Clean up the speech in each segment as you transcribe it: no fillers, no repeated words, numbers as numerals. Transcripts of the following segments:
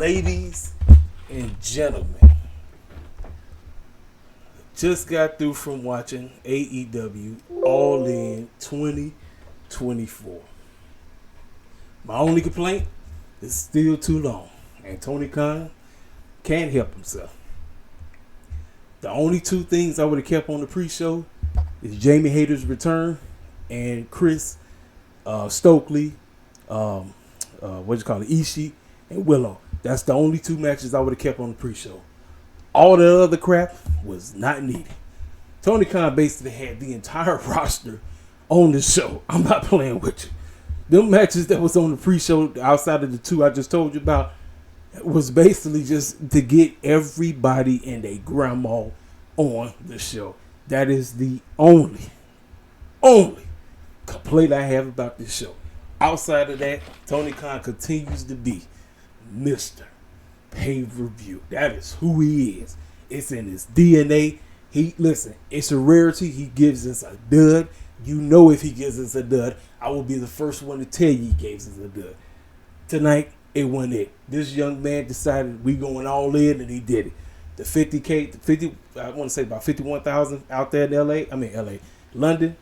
Ladies and gentlemen, just got through from watching AEW All In 2024. My only complaint is still too long, and Tony Khan can't help himself. The only two things I would have kept on the pre-show is Jamie Hayter's return and Chris Stokely, Ishii and Willow. That's the only two matches I would have kept on the pre-show. All the other crap was not needed. Tony Khan basically had the entire roster on the show. I'm not playing with you. Them matches that was on the pre-show outside of the two I just told you about was basically just to get everybody and their grandma on the show. That is the only complaint I have about this show. Outside of that, Tony Khan continues to be Mr. Pay-per-view. That is who he is. It's in his DNA. It's a rarity. He gives us a dud. You know, if he gives us a dud, I will be the first one to tell you he gave us a dud. Tonight, it wasn't it. This young man decided we going all in, and he did it. The 50K, I want to say about 51,000 out there in LA, London,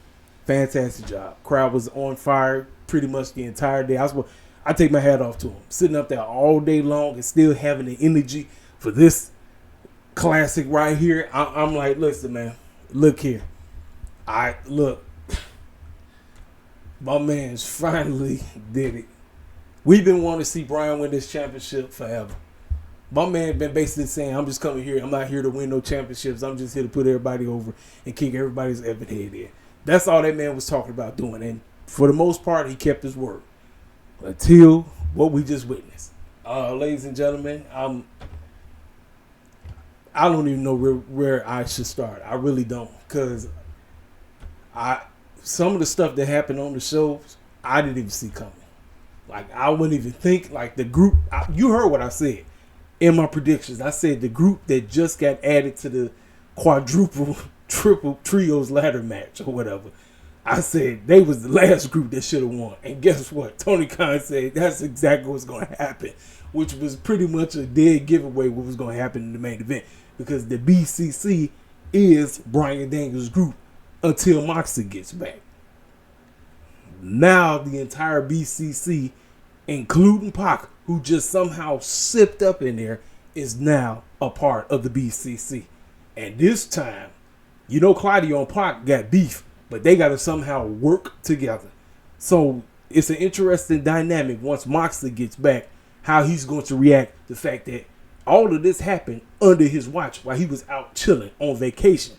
fantastic job. Crowd was on fire pretty much the entire day. I take my hat off to him. Sitting up there all day long and still having the energy for this classic right here. I'm like, listen, man, look here. My man's finally did it. We've been wanting to see Bryan win this championship forever. My man been basically saying, I'm just coming here. I'm not here to win no championships. I'm just here to put everybody over and kick everybody's effing head in. That's all that man was talking about doing. And for the most part, he kept his word. Until what we just witnessed. Ladies and gentlemen, I don't even know where I should start. I really don't. Because some of the stuff that happened on the shows, I didn't even see coming. Like, I wouldn't even think, like, the group, you heard what I said in my predictions. I said the group that just got added to the quadruple, triple trios ladder match or whatever. I said they was the last group that should have won. And guess what? Tony Khan said that's exactly what's going to happen, which was pretty much a dead giveaway what was going to happen in the main event, because the BCC is Bryan Danielson's group until Moxley gets back. Now the entire BCC, including Pac, who just somehow sipped up in there, is now a part of the BCC. And this time, you know, Claudio and Pac got beef, but they got to somehow work together. So it's an interesting dynamic once Moxley gets back, how he's going to react to the fact that all of this happened under his watch while he was out chilling on vacation.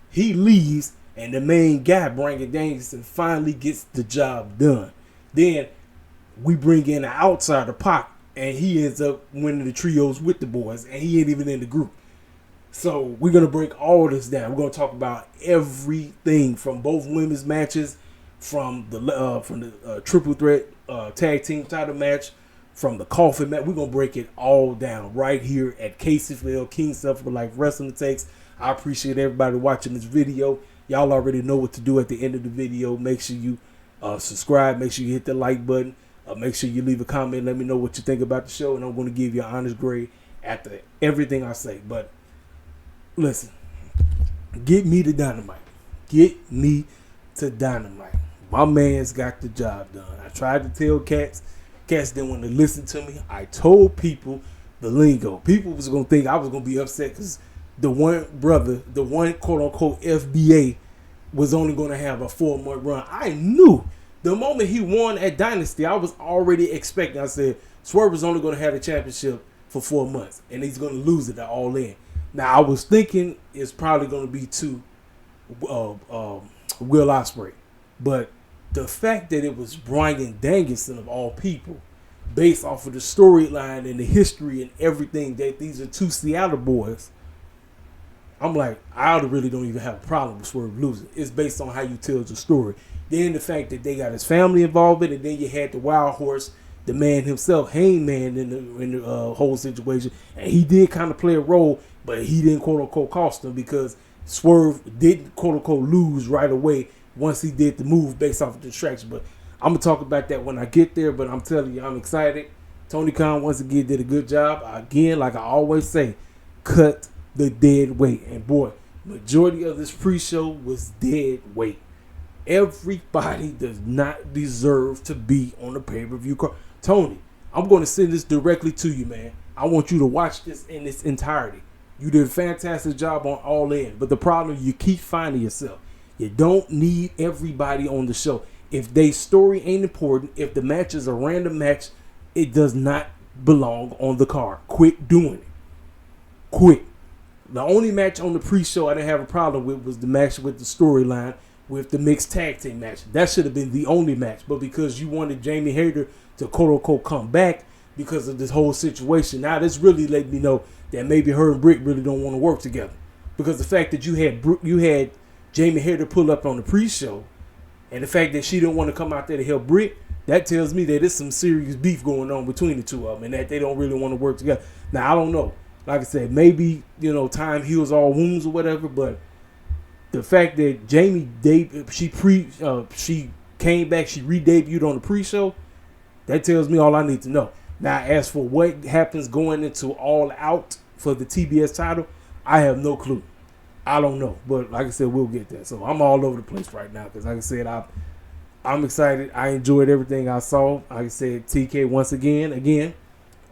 He leaves, and the main guy, Bryan Danielson, finally gets the job done. Then we bring in an outsider, Pac, and he ends up winning the trios with the boys, and he ain't even in the group. So we're going to break all this down. We're going to talk about everything from both women's matches, from the triple threat tag team title match, from the coffin match. We're going to break it all down right here at KCFL, King Stuff for Life Wrestling Takes. I appreciate everybody watching this video. Y'all already know what to do at the end of the video. Make sure you subscribe. Make sure you hit the like button. Make sure you leave a comment. Let me know what you think about the show, and I'm going to give you an honest grade after everything I say. But listen, get me to Dynamite. Get me to Dynamite. My man's got the job done. I tried to tell cats. Cats didn't want to listen to me. I told people the lingo. People was going to think I was going to be upset because the one brother, the one quote-unquote FBA, was only going to have a 4-month run. I knew the moment he won at Dynasty, I was already expecting. I said, Swerve was only going to have the championship for 4 months, and he's going to lose it at All In. Now, I was thinking it's probably going to be to Will Ospreay. But the fact that it was Bryan Danielson, of all people, based off of the storyline and the history and everything, that these are two Seattle boys, I'm like, I really don't even have a problem with Swerve losing. It's based on how you tell the story. Then the fact that they got his family involved in it, and then you had the Wild Horse, the man himself, Hangman, in the whole situation. And he did kind of play a role, but he didn't quote-unquote cost him, because Swerve didn't quote-unquote lose right away once he did the move based off of the distraction. But I'm going to talk about that when I get there, but I'm telling you, I'm excited. Tony Khan once again did a good job. Again, like I always say, cut the dead weight. And boy, majority of this pre-show was dead weight. Everybody does not deserve to be on the pay-per-view card. Tony, I'm going to send this directly to you, man. I want you to watch this in its entirety. You did a fantastic job on All In, but the problem, you keep finding yourself. You don't need everybody on the show. If their story ain't important, if the match is a random match, it does not belong on the card. Quit doing it. Quit. The only match on the pre-show I didn't have a problem with was the match with the storyline with the mixed tag team match. That should have been the only match, but because you wanted Jamie Hayter to quote-unquote come back because of this whole situation, now this really let me know that maybe her and Britt really don't want to work together. Because the fact that you had Jamie Hayter pull up on the pre-show, and the fact that she didn't want to come out there to help Britt, that tells me that there's some serious beef going on between the two of them, and that they don't really want to work together. Now, I don't know. Like I said, maybe, time heals all wounds or whatever, but the fact that Jamie, she came back, she re-debuted on the pre-show, that tells me all I need to know. Now, as for what happens going into All Out for the TBS title, I have no clue. I don't know. But like I said, we'll get there. So I'm all over the place right now because, like I said, I'm excited. I enjoyed everything I saw. Like I said, TK once again,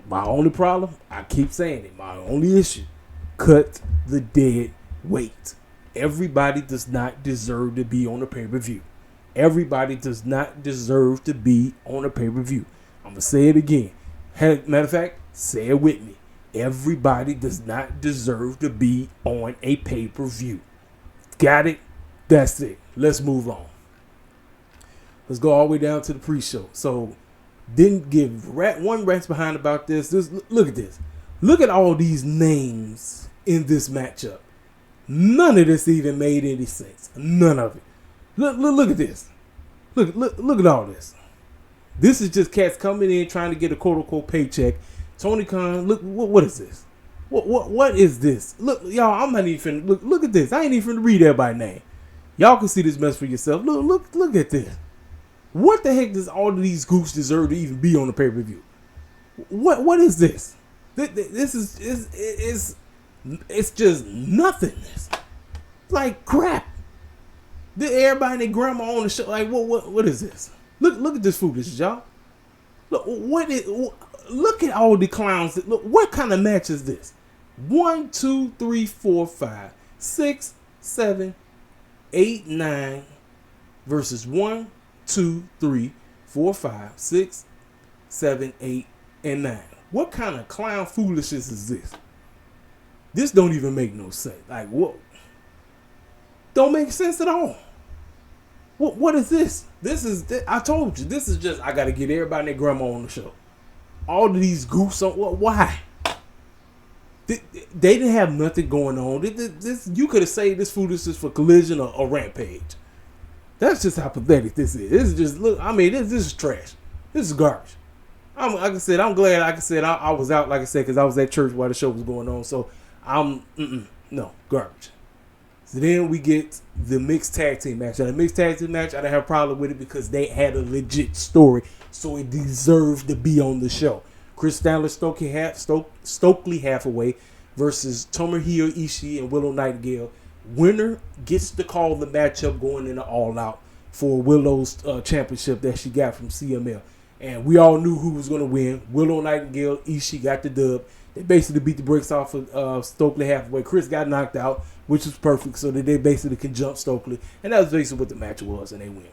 my only problem, I keep saying it, my only issue, cut the dead weight. Everybody does not deserve to be on a pay-per-view. Everybody does not deserve to be on a pay-per-view. I'm going to say it again. Matter of fact, say it with me. Everybody does not deserve to be on a pay-per-view. Got it? That's it. Let's move on. Let's go all the way down to the pre-show. So, didn't give one rat's behind about this. Look at this. Look at all these names in this matchup. None of this even made any sense. None of it. Look at this. Look at all this. This is just cats coming in trying to get a quote-unquote paycheck. Tony Khan, look, what is this? What is this? Look, y'all, I'm not even finna, look at this. I ain't even finna read everybody's name. Y'all can see this mess for yourself. Look at this. What the heck does all of these groups deserve to even be on the pay-per-view? What is this? This is it's just nothingness. Like crap. Everybody and their grandma on the show. Like what is this? Look at this foolishness, y'all. Look at all the clowns. Look, what kind of match is this? 1, 2, 3, 4, 5, 6, 7, 8, 9 versus 1, 2, 3, 4, 5, 6, 7, 8, and 9. What kind of clown foolishness is this? This don't even make no sense. Like what? Don't make sense at all. What is this? I told you, this is just, I got to get everybody and their grandma on the show. All of these goofs on, why? They didn't have nothing going on. You could have saved this foolishness for Collision or Rampage. That's just how pathetic this is. This is just, look, I mean, this is trash. This is garbage. Like I said, I'm glad, like I said, I was out, like I said, because I was at church while the show was going on. So, no, garbage. So then we get the mixed tag team match. Now, the mixed tag team match, I didn't have a problem with it because they had a legit story, so it deserved to be on the show. Chris Statler, Stokely Hathaway versus Tomohiro Ishii and Willow Nightingale. Winner gets to call the matchup going into All Out for Willow's championship that she got from CML. And we all knew who was going to win. Willow Nightingale, Ishii got the dub. They basically beat the brakes off of Stokely Hathaway. Chris got knocked out, which was perfect, so that they basically can jump Stokely. And that was basically what the match was, and they win.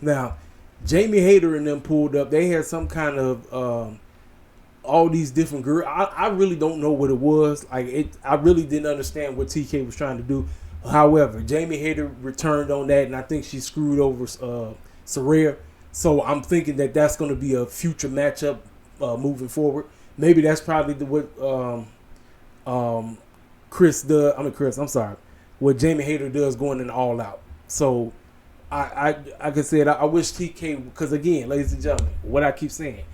Now, Jamie Hayter and them pulled up. They had some kind of all these different girls. I really don't know what it was. I really didn't understand what TK was trying to do. However, Jamie Hayter returned on that, and I think she screwed over Saraya. So I'm thinking that that's going to be a future matchup moving forward. Maybe that's probably what what Jamie Hayter does going in All Out. So I could say I wish TK, because again, ladies and gentlemen, what I keep saying,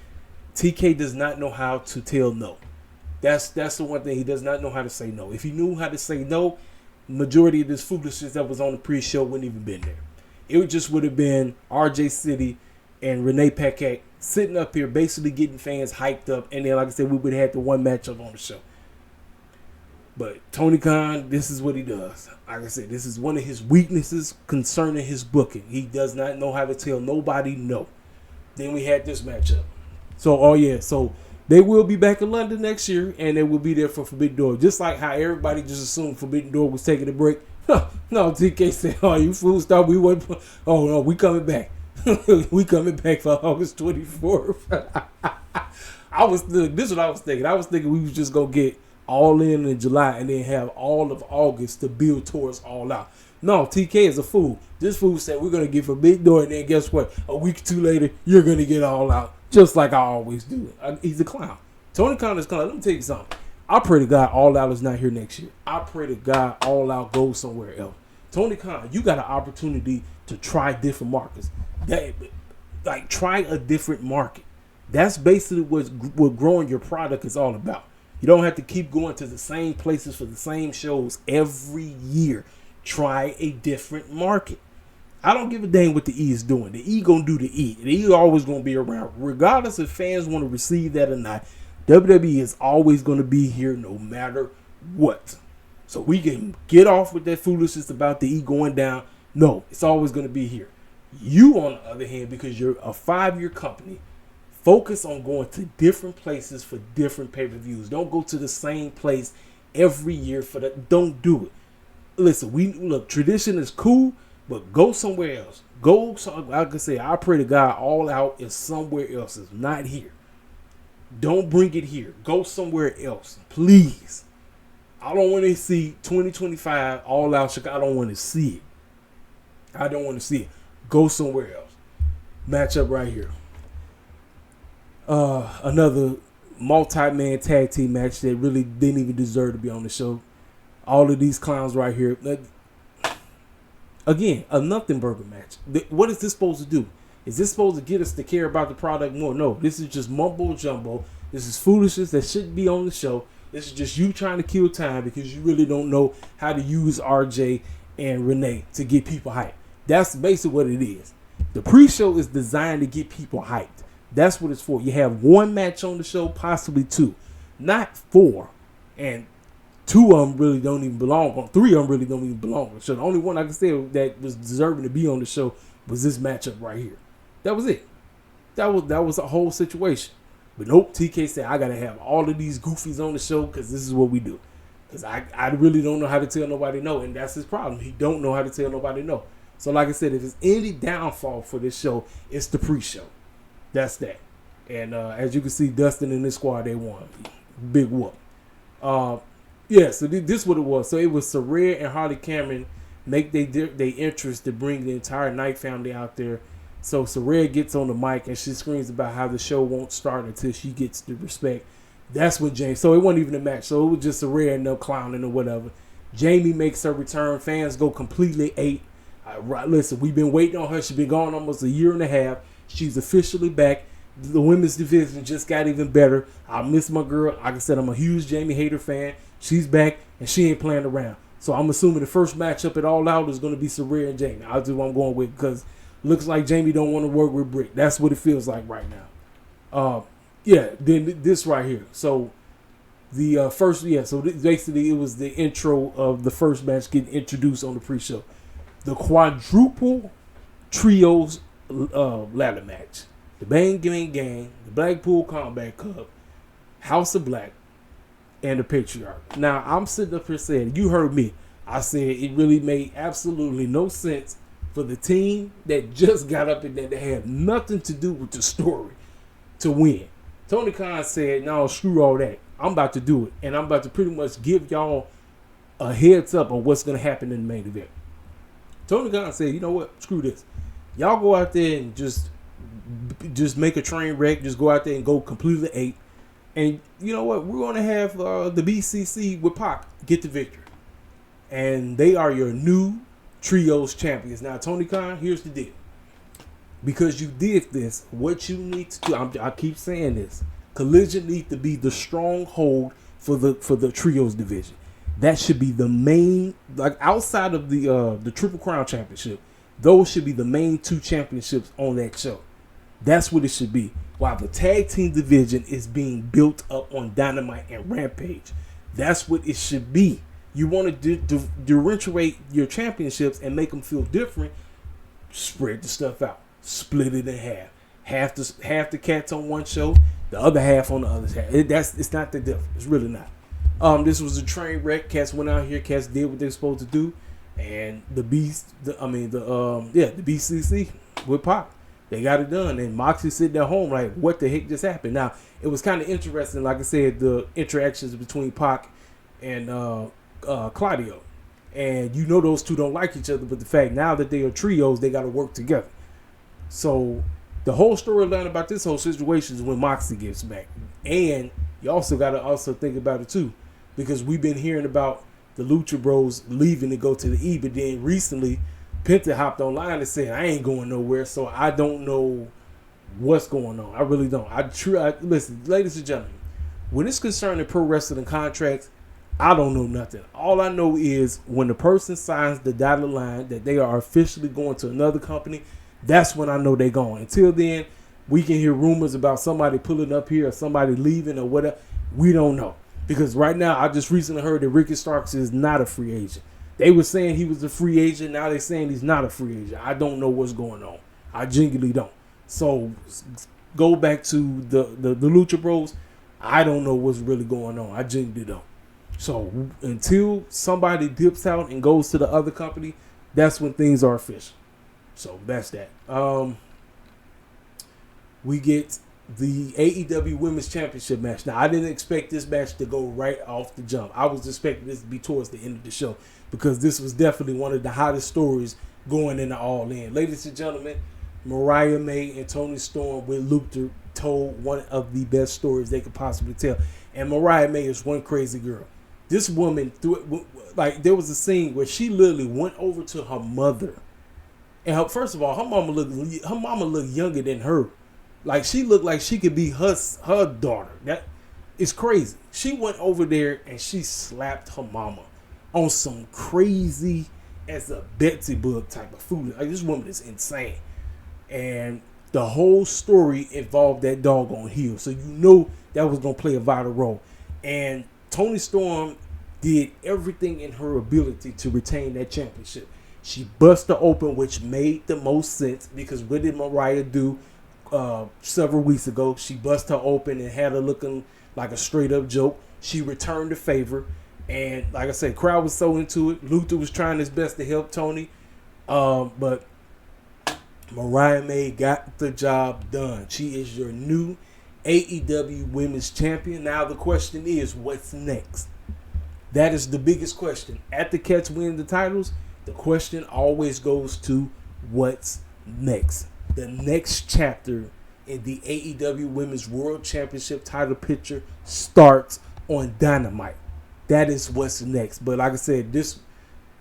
TK does not know how to tell no. That's the one thing, he does not know how to say no. If he knew how to say no, majority of this foolishness that was on the pre-show wouldn't even been there. It just would have been RJ City and Renee Paquette sitting up here basically getting fans hyped up. And then, like I said, we would have had the one matchup on the show. But Tony Khan, this is what he does. Like I said, this is one of his weaknesses concerning his booking. He does not know how to tell nobody no. Then we had this matchup. So they will be back in London next year, and they will be there for Forbidden Door. Just like how everybody just assumed Forbidden Door was taking a break. No, TK said, "Oh, you fools thought we went. Oh no, we coming back. We coming back for August 24th." This is what I was thinking. I was thinking we was just gonna get All in July and then have all of August to build towards All Out. No, TK is a fool. This fool said we're gonna get Forbidden Door, and then guess what? A week or two later, you're gonna get All Out, just like I always do. He's a clown. Tony Khan is a clown. Let me tell you something. I pray to God All Out is not here next year. I pray to God All Out goes somewhere else. Tony Khan, you got an opportunity to try different markets. Try a different market. That's basically what growing your product is all about. You don't have to keep going to the same places for the same shows every year. Try a different market. I don't give a dang what the E is doing. The E gonna do the E. The E always gonna be around, regardless if fans want to receive that or not. WWE is always going to be here no matter what. So we can get off with that foolishness about the E going down. No, it's always going to be here. You, on the other hand, because you're a 5-year company, focus on going to different places for different pay-per-views. Don't go to the same place every year for that. Don't do it. Listen, tradition is cool, but go somewhere else. Like I say, I pray to God All Out is somewhere else. It's not here. Don't bring it here. Go somewhere else, please. I don't want to see 2025 All Out Chicago. I don't want to see it. Go somewhere else. Matchup right here. Another multi-man tag team match that really didn't even deserve to be on the show. All of these clowns right here. Again, a nothing burger match. What is this supposed to do? Is this supposed to get us to care about the product more? No, this is just mumbo jumbo. This is foolishness that shouldn't be on the show. This is just you trying to kill time because you really don't know how to use RJ and Renee to get people hyped. That's basically what it is. The pre-show is designed to get people hyped. That's what it's for. You have one match on the show, possibly two. Not 4. And 2 of them really don't even belong. 3 of them really don't even belong on the show. The only one I can say that was deserving to be on the show was this matchup right here. That was it. That was a whole situation. But nope, TK said, I got to have all of these goofies on the show because this is what we do. Because I really don't know how to tell nobody no. And that's his problem. He don't know how to tell nobody no. So like I said, if there's any downfall for this show, it's the pre-show. That's that. And as you can see, Dustin and his squad, they won. Big whoop. So this is what it was. So it was Saraya and Harley Cameron make their interest to bring the entire Knight family out there. So Saraya gets on the mic and she screams about how the show won't start until she gets the respect. That's what Jamie. So it wasn't even a match. So it was just Saraya and no clowning or whatever. Jamie makes her return. Fans go completely ape. Listen, we've been waiting on her. She's been gone almost a year and a half. She's officially back. The women's division just got even better. I miss my girl. Like I said, I'm a huge Jamie Hayter fan. She's back and she ain't playing around. So I'm assuming the first matchup at All Out is going to be Saraya and Jamie. I'll do what I'm going with because looks like Jamie don't want to work with Britt. That's what it feels like right now. Then this right here. So the first, so basically it was the intro of the first match getting introduced on the pre-show. The quadruple trios ladder match. The Bang Gang Gang, the Blackpool Combat Club, House of Black, and the Patriarch. Now, I'm sitting up here saying, you heard me. I said it really made absolutely no sense for the team that just got up in there that had nothing to do with the story to win. Tony Khan said, no, screw all that. I'm about to do it. And I'm about to pretty much give y'all a heads up on what's going to happen in the main event. Tony Khan said, you know what? Screw this. Y'all go out there and just make a train wreck. Just go out there and go completely ape. And you know what? We're going to have the BCC with Pac get the victory. And they are your new trios champions. Now, Tony Khan, here's the deal. Because you did this, what you need to do, I keep saying this, Collision needs to be the stronghold for the trios division. That should be the main, like outside of the Triple Crown Championship, those should be the main 2 championships on that show. That's what it should be. While the tag team division is being built up on Dynamite and Rampage. That's what it should be. You want to differentiate your championships and make them feel different. Spread the stuff out. Split it in half. Half the cats on one show, the other half on the other half. It's not the difference. It's really not. This was a train wreck. Cats went out here. Cats did what they're supposed to do, and the BCC with Pac, they got it done. And Moxley sitting at home like, what the heck just happened? Now it was kind of interesting. Like I said, the interactions between Pac and Claudio, and you know those two don't like each other. But the fact now that they are trios, they got to work together. So the whole storyline about this whole situation is when Moxley gets back. And you also got to think about it too, because we've been hearing about the Lucha Bros leaving to go to the E, but then recently Penta hopped online and said, I ain't going nowhere, so I don't know what's going on. I really don't. Listen, ladies and gentlemen, when it's concerning pro wrestling contracts, I don't know nothing. All I know is when the person signs the dotted line that they are officially going to another company, that's when I know they're going. Until then, we can hear rumors about somebody pulling up here or somebody leaving or whatever. We don't know. Because right now, I just recently heard that Ricky Starks is not a free agent. They were saying he was a free agent. Now they're saying he's not a free agent. I don't know what's going on. I genuinely don't. So go back to the Lucha Bros. I don't know what's really going on. I genuinely don't. So until somebody dips out and goes to the other company, that's when things are official. So that's that. We get the AEW Women's Championship match. Now, I didn't expect this match to go right off the jump. I was expecting this to be towards the end of the show because this was definitely one of the hottest stories going into All In. Ladies and gentlemen, Mariah May and Toni Storm with Luther told one of the best stories they could possibly tell. And Mariah May is one crazy girl. This woman, there was a scene where she literally went over to her mother. And first of all, her mama looked younger than her. Like, she looked like she could be her daughter. That is crazy. She went over there and she slapped her mama on some crazy as a Betsy Bug type of food. Like, this woman is insane. And the whole story involved that doggone heel. So you know that was going to play a vital role. And Toni Storm did everything in her ability to retain that championship. She busted her open, which made the most sense because what did Mariah do several weeks ago? She busted her open and had her looking like a straight up joke. She returned the favor. And like I said, crowd was so into it. Luther was trying his best to help Toni. But Mariah May got the job done. She is your new AEW Women's Champion. Now the question is, what's next? That is the biggest question. At the Cats win the titles, the question always goes to what's next. The next chapter in the AEW Women's World Championship title picture starts on Dynamite. That is what's next. But like I said, the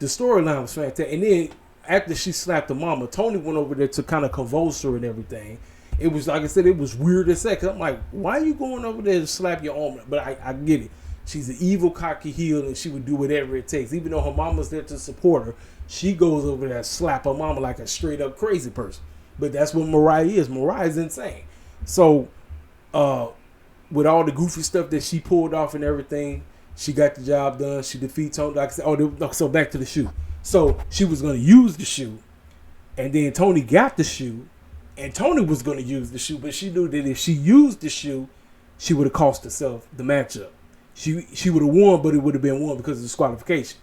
storyline was fantastic. And then after she slapped the mama, Toni went over there to kind of convulse her and everything. It was, like I said, it was weird as heck. I'm like, why are you going over there to slap your arm? But I get it. She's an evil, cocky heel, and she would do whatever it takes. Even though her mama's there to support her, she goes over there and slap her mama like a straight-up crazy person. But that's what Mariah is. Mariah's insane. So, with all the goofy stuff that she pulled off and everything, she got the job done. She defeats Toni. Like I said, so back to the shoe. So, she was going to use the shoe, and then Toni got the shoe, and Toni was going to use the shoe, but she knew that if she used the shoe, she would have cost herself the matchup. She would have won, but it would have been won because of disqualification.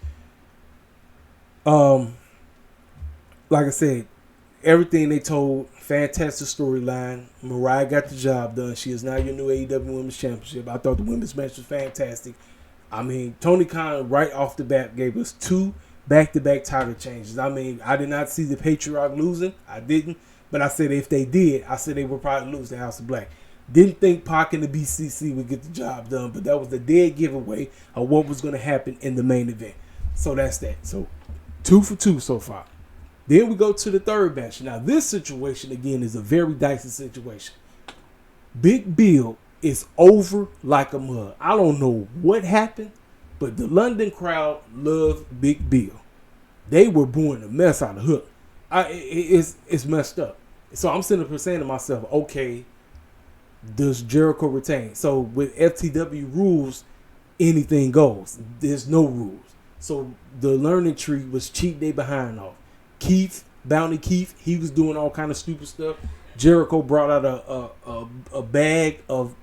Like I said, everything they told, fantastic storyline. Mariah got the job done. She is now your new AEW Women's Championship. I thought the women's match was fantastic. I mean, Tony Khan right off the bat gave us 2 back-to-back title changes. I mean, I did not see the Patriarch losing. I didn't. But I said if they did, I said they would probably lose the House of Black. Didn't think Pac and the BCC would get the job done, but that was the dead giveaway of what was going to happen in the main event. So that's that. So 2 for 2 so far. Then we go to the third match. Now this situation again is a very dicey situation. Big Bill is over like a mug. I don't know what happened, but the London crowd loved Big Bill. They were booing the mess out of Hook. It's messed up. So I'm sitting up saying to myself, okay, does Jericho retain? So with FTW rules, anything goes. There's no rules. So the learning tree was cheat day behind off. Bounty Keith, he was doing all kind of stupid stuff. Jericho brought out a bag of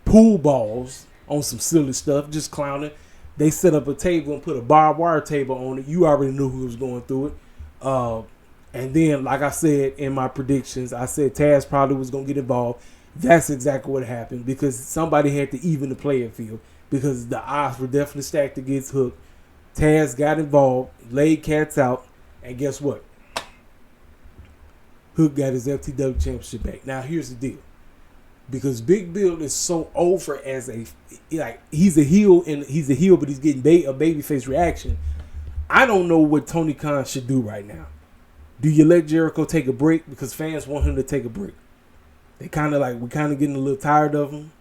pool balls on some silly stuff, just clowning. They set up a table and put a barbed wire table on it. You already knew who was going through it. And then, like I said in my predictions, I said Taz probably was going to get involved. That's exactly what happened because somebody had to even the playing field because the odds were definitely stacked against Hook. Taz got involved, laid cats out, and guess what? Hook got his FTW championship back. Now, here's the deal. Because Big Bill is so over as he's a heel, but he's getting a babyface reaction. I don't know what Tony Khan should do right now. Do you let Jericho take a break because fans want him to take a break? We're kind of getting a little tired of him.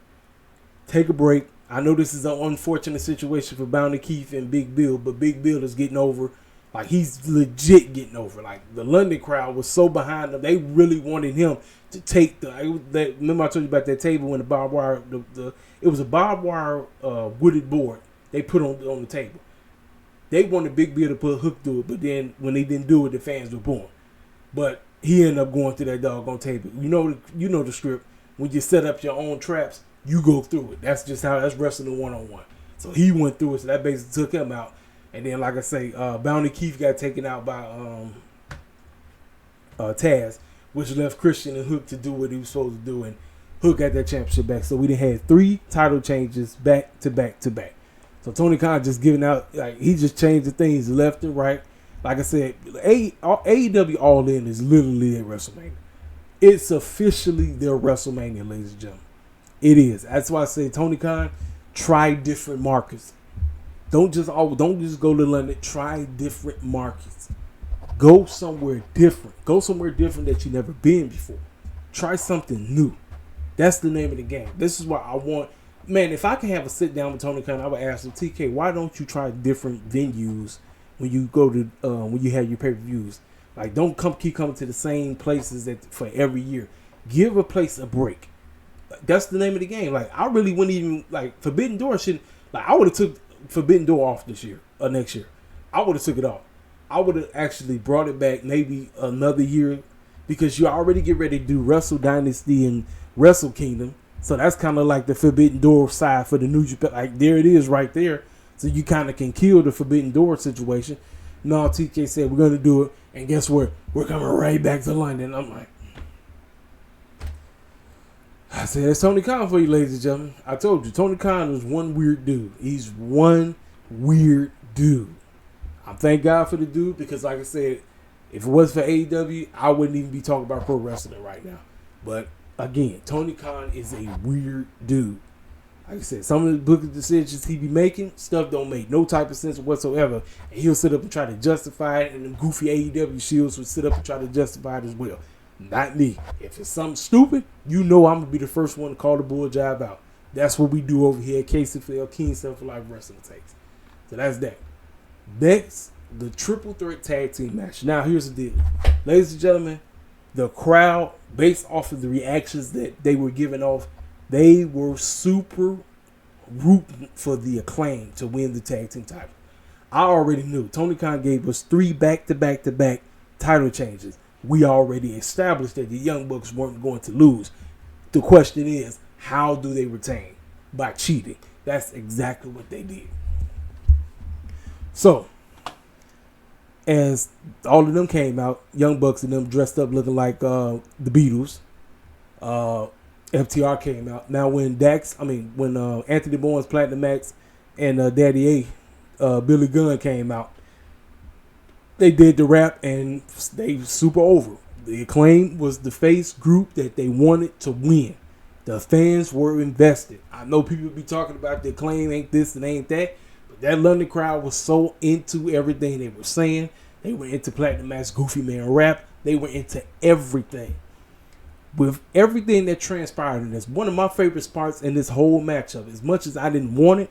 Take a break. I know this is an unfortunate situation for Bounty Keith and Big Bill, but Big Bill is getting over. Like, he's legit getting over. Like, the London crowd was so behind him. They really wanted him to take remember I told you about that table when the barbed wire, it was a barbed wire wooded board they put on the table. They wanted Big Bill to put Hook through it, but then when they didn't do it, the fans were booing. But he ended up going through that doggone table. You know the script. When you set up your own traps, you go through it. That's wrestling 1-on-1. So he went through it, so that basically took him out. And then, like I say, Bounty Keith got taken out by Taz, which left Christian and Hook to do what he was supposed to do, and Hook got that championship back. So we done had 3 title changes back to back to back. So Tony Khan just giving out, he just changed the things left and right. Like I said, AEW All In is literally their WrestleMania. It's officially their WrestleMania, ladies and gentlemen. It is. That's why I say, Tony Khan, try different markets. Don't just go to London. Try different markets. Go somewhere different. Go somewhere different that you've never been before. Try something new. That's the name of the game. This is why I want. Man, if I can have a sit down with Tony Khan, I would ask him, TK, why don't you try different venues when you go to when you have your pay-per-views? Like, don't keep coming to the same places for every year. Give a place a break. That's the name of the game. Like, I really wouldn't even Forbidden Door shouldn't. Like, I would have took Forbidden Door off this year or next year. I would have took it off. I would have actually brought it back maybe another year because you already get ready to do Wrestle Dynasty and Wrestle Kingdom. So that's kind of like the Forbidden Door side for the New Japan. Like, there it is right there. So you kind of can kill the Forbidden Door situation. No, TK said we're going to do it. And guess what? We're coming right back to London. I'm like, I said, it's Tony Khan for you, ladies and gentlemen. I told you, Tony Khan is one weird dude. He's one weird dude. I thank God for the dude because, like I said, if it was for AEW, I wouldn't even be talking about pro wrestling right now. But again, Tony Khan is a weird dude. Like I said, some of the booking decisions he be making, stuff don't make no type of sense whatsoever. And he'll sit up and try to justify it, and them goofy AEW shields would sit up and try to justify it as well. Not me. If it's something stupid, you know I'm going to be the first one to call the bull jive out. That's what we do over here at KCFL, King Stuff for Life Wrestling Takes. So that's that. Next, the triple threat tag team match. Now, here's the deal. Ladies and gentlemen, the crowd, based off of the reactions that they were giving off, they were super rooting for the Acclaim to win the tag team title. I already knew. Tony Khan gave us 3 back-to-back-to-back title changes. We already established that the Young Bucks weren't going to lose. The question is, how do they retain? By cheating. That's exactly what they did. So, as all of them came out, Young Bucks and them dressed up looking like the Beatles. FTR came out. Now when Anthony Bowens, Platinum Max, and Daddy A, Billy Gunn came out, they did the rap and they super over. The Acclaim was the face group that they wanted to win. The fans were invested. I know people be talking about the Acclaim ain't this and ain't that, but that London crowd was so into everything they were saying. They were into Platinum Max, Goofy Man rap. They were into everything. With everything that transpired in this, one of my favorite spots in this whole matchup, as much as I didn't want it,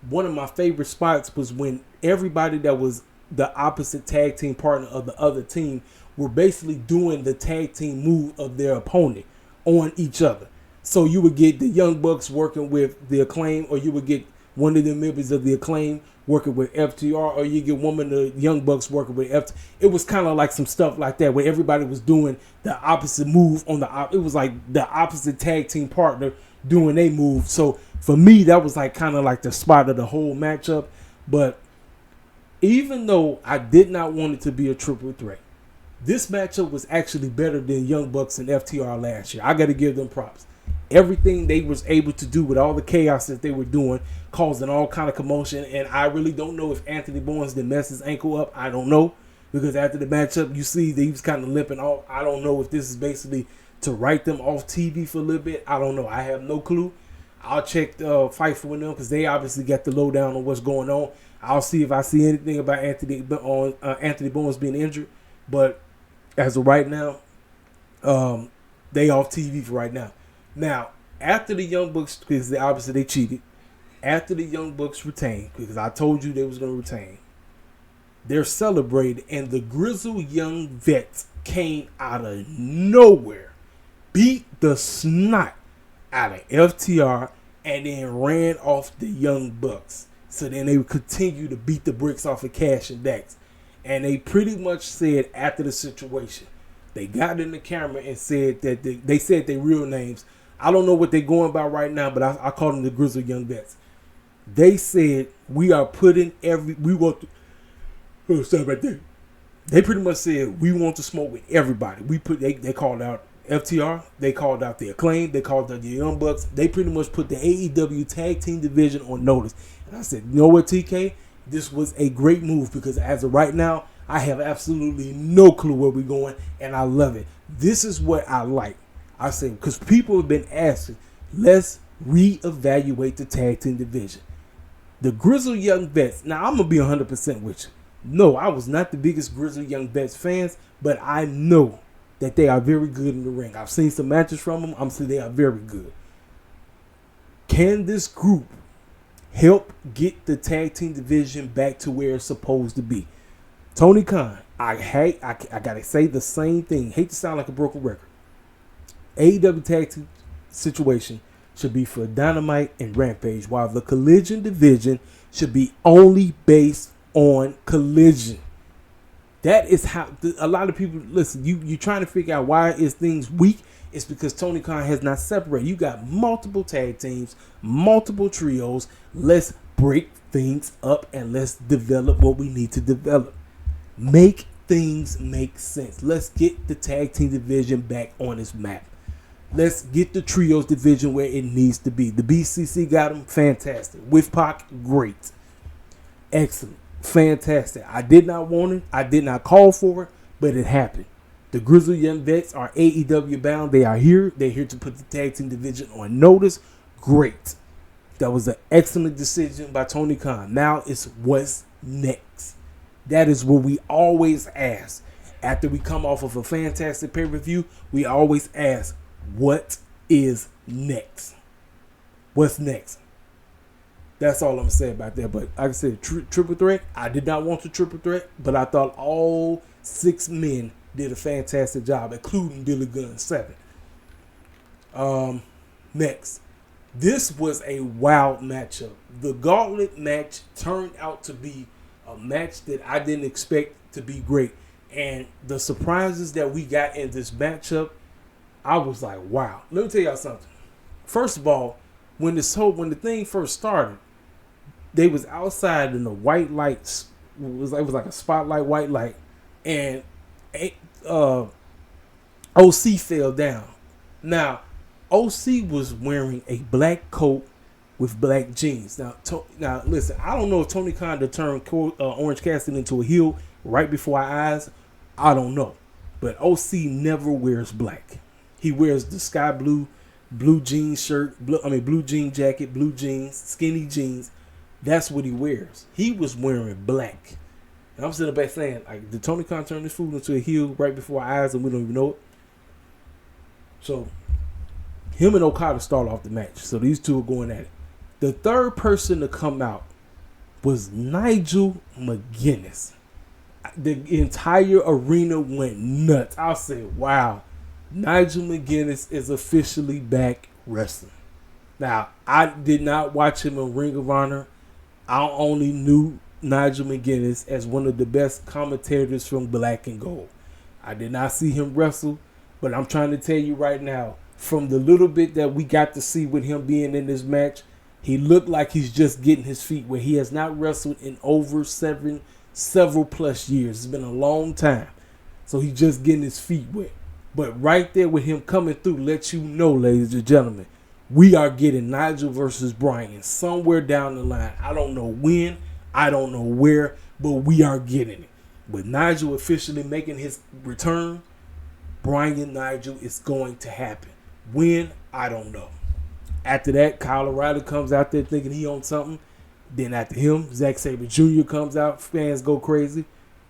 one of my favorite spots was when everybody that was the opposite tag team partner of the other team were basically doing the tag team move of their opponent on each other. So you would get the Young Bucks working with the Acclaim, or you would get one of the members of the Acclaim working with FTR, or you get one of the Young Bucks working with FTR. It was kind of like some stuff like that where everybody was doing the opposite move on it was like the opposite tag team partner doing a move. So for me, that was like kind of like the spot of the whole matchup. But even though I did not want it to be a triple threat, this matchup was actually better than Young Bucks and FTR last year. I got to give them props. Everything they was able to do with all the chaos that they were doing, causing all kind of commotion. And I really don't know if Anthony Bowens did mess his ankle up. I don't know. Because after the matchup, you see that he was kind of limping off. I don't know if this is basically to write them off TV for a little bit. I don't know. I have no clue. I'll check the Fightful with them because they obviously got the lowdown on what's going on. I'll see if I see anything about Anthony Bowens being injured. But as of right now, they off TV for right now. Now, after the Young Bucks, because obviously they cheated, after the Young Bucks retained, because I told you they was going to retain, they're celebrated, and the Grizzled Young Vets came out of nowhere, beat the snot out of FTR, and then ran off the Young Bucks. So then they would continue to beat the bricks off of Cash and Dax. And they pretty much said after the situation, they got in the camera and said that they said their real names. I don't know what they're going by right now, but I call them the Grizzled Young Vets. They said we are putting stop right there. They pretty much said we want to smoke with everybody. They called out FTR, they called out the Acclaim, they called out the Young Bucks. They pretty much put the AEW Tag Team Division on notice. And I said, you know what, TK? This was a great move because as of right now, I have absolutely no clue where we're going, and I love it. This is what I like. I say, because people have been asking, let's reevaluate the tag team division. The Grizzled Young Vets, now I'm going to be 100% with you. No, I was not the biggest Grizzled Young Vets fans, but I know that they are very good in the ring. I've seen some matches from them. I'm saying they are very good. Can this group help get the tag team division back to where it's supposed to be? Tony Khan, I got to say the same thing. Hate to sound like a broken record. AEW tag team situation should be for Dynamite and Rampage, while the Collision division should be only based on Collision. That is how a lot of people listen. You trying to figure out why is things weak? It's because Tony Khan has not separated. You got multiple tag teams, multiple trios. Let's break things up and let's develop what we need to develop. Make things make sense. Let's get the tag team division back on its map. Let's get the trios division where it needs to be. The BCC got them, fantastic. With Pac, great. Excellent. Fantastic. I did not want it. I did not call for it, but it happened. The Grizzled Young Vets are AEW bound. They are here. They're here to put the tag team division on notice. Great. That was an excellent decision by Tony Khan. Now it's what's next. That is what we always ask. After we come off of a fantastic pay-per-view, we always ask, what is next? What's next? That's all I'm going to say about that. But like I said, triple threat. I did not want the triple threat, but I thought all 6 men did a fantastic job, including Billy Gunn 7. Next. This was a wild matchup. The gauntlet match turned out to be a match that I didn't expect to be great. And the surprises that we got in this matchup, I was like, wow. Let me tell y'all something. First of all, when the thing first started, they was outside in the white lights. It was like a spotlight white light, and OC fell down. Now, OC was wearing a black coat with black jeans. Now listen, I don't know if Tony Khan turned Orange Cassidy into a heel right before our eyes. I don't know, but OC never wears black. He wears the sky blue jean shirt, blue jean jacket, blue jeans, skinny jeans. That's what he wears. He was wearing black. And I'm sitting back saying, like, did Tony Khan turn this fool into a heel right before our eyes and we don't even know it? So, him and Okada start off the match. So these two are going at it. The third person to come out was Nigel McGuinness. The entire arena went nuts. I said, wow, Nigel McGuinness is officially back wrestling. Now, I did not watch him in Ring of Honor. I only knew Nigel McGuinness as one of the best commentators from Black and Gold. I did not see him wrestle, but I'm trying to tell you right now, from the little bit that we got to see with him being in this match, he looked like he's just getting his feet wet. He has not wrestled in over several plus years. It's been a long time. So he's just getting his feet wet. But right there with him coming through, let you know, ladies and gentlemen, we are getting Nigel versus Bryan somewhere down the line. I don't know when, I don't know where, but we are getting it. With Nigel officially making his return, Bryan Nigel is going to happen. When, I don't know. After that, Kyle O'Reilly comes out there thinking he owns something. Then after him, Zack Sabre Jr. comes out. Fans go crazy.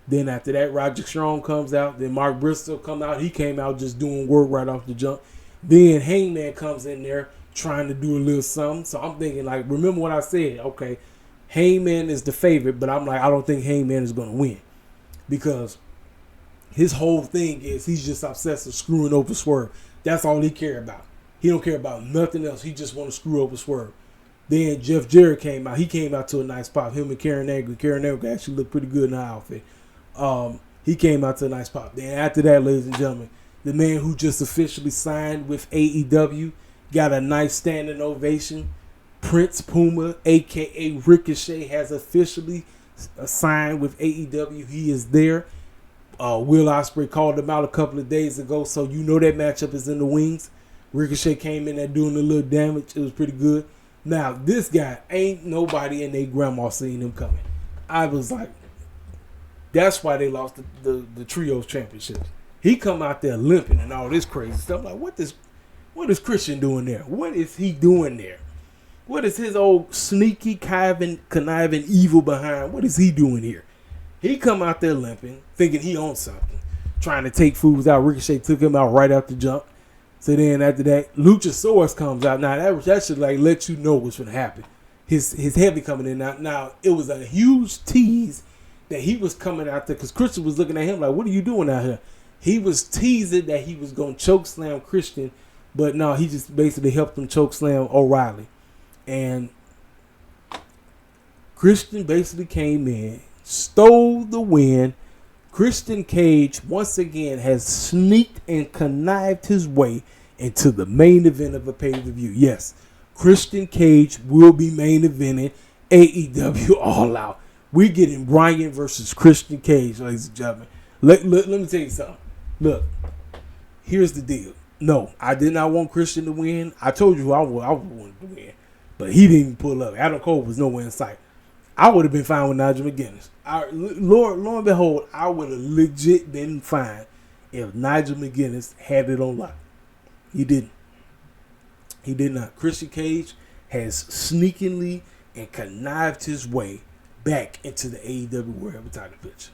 Then after that, Roger Strong comes out. Then Mark Bristol come out. He came out just doing work right off the jump. Then Hangman comes in there trying to do a little something. So I'm thinking, like, remember what I said. Okay, Hangman is the favorite, but I'm like, I don't think Hangman is going to win. Because his whole thing is he's just obsessed with screwing over Swerve. That's all he care about. He don't care about nothing else. He just want to screw over Swerve. Then Jeff Jarrett came out. He came out to a nice pop. Him and Karen Angle. Karen Angle actually looked pretty good in her outfit. He came out to a nice pop. Then after that, ladies and gentlemen, the man who just officially signed with AEW got a nice standing ovation. Prince Puma, a.k.a. Ricochet, has officially signed with AEW. He is there. Will Ospreay called him out a couple of days ago, so you know that matchup is in the wings. Ricochet came in there doing a little damage. It was pretty good. Now, this guy, ain't nobody in their grandma seen him coming. I was like, that's why they lost the Trios Championships. He come out there limping and all this crazy stuff. Like, what is Christian doing there? What is he doing there? What is his old sneaky, conniving evil behind? What is he doing here? He come out there limping, thinking he owns something, trying to take fools out. Ricochet took him out right out the jump. So then after that, Luchasaurus comes out. Now that should like let you know what's going to happen. His heavy coming in. Now it was a huge tease that he was coming out there because Christian was looking at him like, what are you doing out here? He was teasing that he was going to choke slam Christian, but no, he just basically helped him choke slam O'Reilly. And Christian basically came in, stole the win. Christian Cage, once again, has sneaked and connived his way into the main event of a pay-per-view. Yes, Christian Cage will be main eventing AEW All Out. We're getting Bryan versus Christian Cage, ladies and gentlemen. Let me tell you something. Look, here's the deal. No, I did not want Christian to win. I told you I wanted to win. But he didn't pull up. Adam Cole was nowhere in sight. I would have been fine with Nigel McGuinness. Lo and behold, I would have legit been fine if Nigel McGuinness had it on lock. He didn't. He did not. Christian Cage has sneakingly and connived his way back into the AEW World title picture.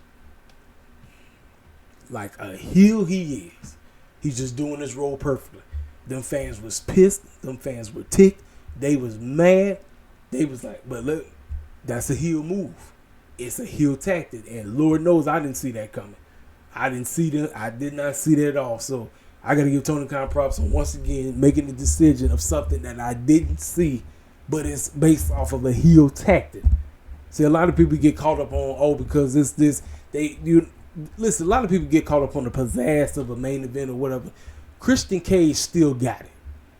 Like a heel he is. He's just doing his role perfectly. Them fans was pissed. Them fans were ticked. They was mad. They was like, but look, that's a heel move. It's a heel tactic. And Lord knows I didn't see that coming. I did not see that at all. So I got to give Tony Khan props on once again making the decision of something that I didn't see, but it's based off of a heel tactic. See, a lot of people get caught up on, because it's this. Listen, a lot of people get caught up on the pizzazz of a main event or whatever. Christian Cage still got it.